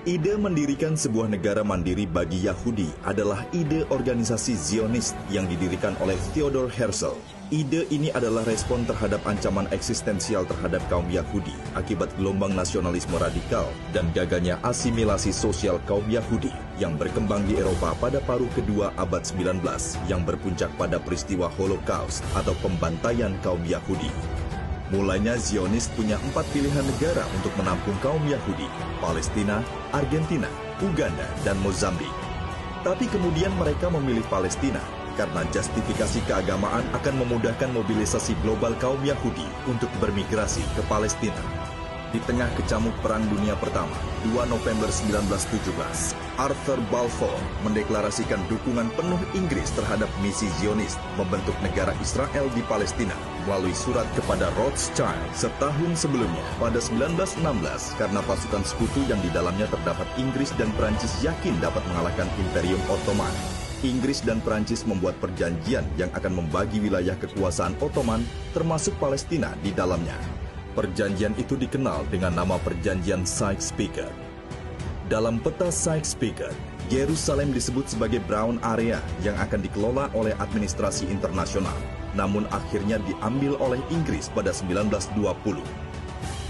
Ide mendirikan sebuah negara mandiri bagi Yahudi adalah ide organisasi Zionis yang didirikan oleh Theodor Herzl. Ide ini adalah respon terhadap ancaman eksistensial terhadap kaum Yahudi akibat gelombang nasionalisme radikal dan gagalnya asimilasi sosial kaum Yahudi yang berkembang di Eropa pada paruh kedua abad 19 yang berpuncak pada peristiwa Holocaust atau pembantaian kaum Yahudi. Mulanya Zionis punya 4 pilihan negara untuk menampung kaum Yahudi: Palestina, Argentina, Uganda, dan Mozambik. Tapi kemudian mereka memilih Palestina karena justifikasi keagamaan akan memudahkan mobilisasi global kaum Yahudi untuk bermigrasi ke Palestina. Di tengah kecamuk Perang Dunia Pertama, 2 November 1917, Arthur Balfour mendeklarasikan dukungan penuh Inggris terhadap misi Zionis membentuk negara Israel di Palestina melalui surat kepada Rothschild setahun sebelumnya pada 1916 karena pasukan sekutu yang di dalamnya terdapat Inggris dan Perancis yakin dapat mengalahkan Imperium Ottoman. Inggris dan Perancis membuat perjanjian yang akan membagi wilayah kekuasaan Ottoman termasuk Palestina di dalamnya. Perjanjian itu dikenal dengan nama Perjanjian Sykes-Picot. Dalam peta Sykes-Picot, Yerusalem disebut sebagai Brown Area yang akan dikelola oleh administrasi internasional, namun akhirnya diambil oleh Inggris pada 1920.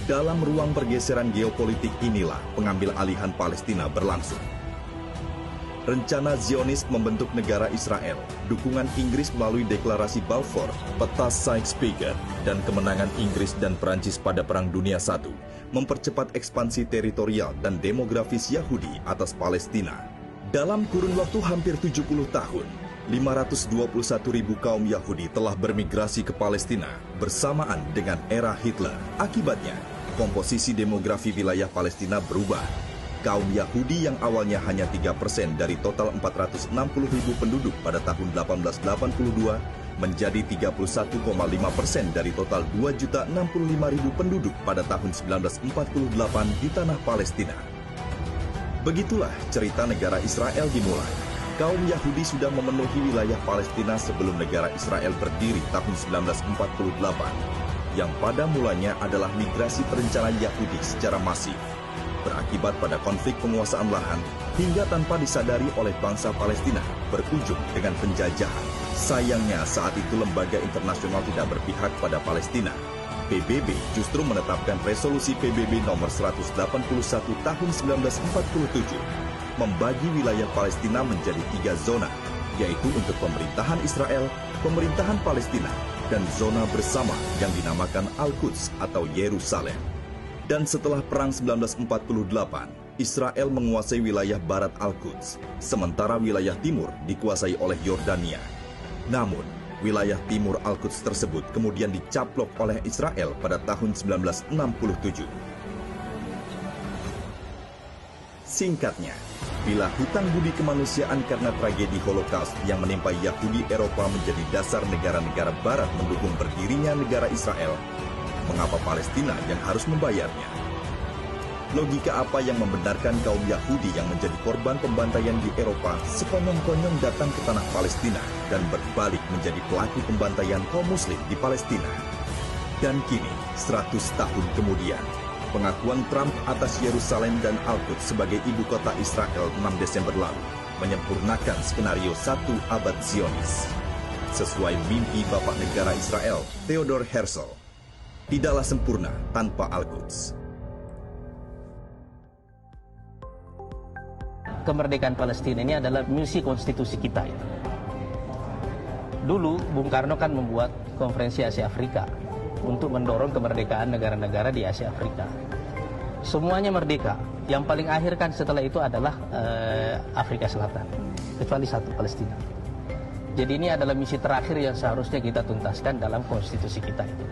Dalam ruang pergeseran geopolitik inilah pengambil alihan Palestina berlangsung. Rencana Zionis membentuk negara Israel, dukungan Inggris melalui deklarasi Balfour, peta Sykes-Picot, dan kemenangan Inggris dan Perancis pada Perang Dunia I mempercepat ekspansi teritorial dan demografis Yahudi atas Palestina. Dalam kurun waktu hampir 70 tahun, 521.000 kaum Yahudi telah bermigrasi ke Palestina bersamaan dengan era Hitler. Akibatnya, komposisi demografi wilayah Palestina berubah. Kaum Yahudi yang awalnya hanya 3% dari total 460.000 penduduk pada tahun 1882 menjadi 31,5% dari total 2.065.000 penduduk pada tahun 1948 di tanah Palestina. Begitulah cerita negara Israel dimulai. Kaum Yahudi sudah memenuhi wilayah Palestina sebelum negara Israel berdiri tahun 1948, yang pada mulanya adalah migrasi perencanaan Yahudi secara masif, berakibat pada konflik penguasaan lahan hingga tanpa disadari oleh bangsa Palestina berujung dengan penjajahan. Sayangnya saat itu lembaga internasional tidak berpihak pada Palestina. PBB justru menetapkan resolusi PBB nomor 181 tahun 1947 membagi wilayah Palestina menjadi 3 zona, yaitu untuk pemerintahan Israel, pemerintahan Palestina, dan zona bersama yang dinamakan Al-Quds atau Yerusalem. Dan setelah Perang 1948, Israel menguasai wilayah barat Al-Quds, sementara wilayah timur dikuasai oleh Yordania. Namun, wilayah timur Al-Quds tersebut kemudian dicaplok oleh Israel pada tahun 1967. Singkatnya, bila hutang budi kemanusiaan karena tragedi Holocaust yang menimpa Yahudi Eropa menjadi dasar negara-negara barat mendukung berdirinya negara Israel, mengapa Palestina yang harus membayarnya? Logika apa yang membenarkan kaum Yahudi yang menjadi korban pembantaian di Eropa sekonyong-konyong datang ke tanah Palestina dan berbalik menjadi pelaku pembantaian kaum Muslim di Palestina? Dan kini, 100 tahun kemudian, pengakuan Trump atas Yerusalem dan Al-Quds sebagai ibu kota Israel 6 Desember lalu menyempurnakan skenario 1 abad Zionis. Sesuai mimpi Bapak Negara Israel, Theodor Herzl, tidaklah sempurna tanpa Al-Quds. Kemerdekaan Palestina ini adalah misi konstitusi kita itu. Dulu Bung Karno kan membuat konferensi Asia Afrika untuk mendorong kemerdekaan negara-negara di Asia Afrika. Semuanya merdeka. Yang paling akhir kan setelah itu adalah Afrika Selatan, kecuali satu, Palestina. Jadi ini adalah misi terakhir yang seharusnya kita tuntaskan dalam konstitusi kita itu.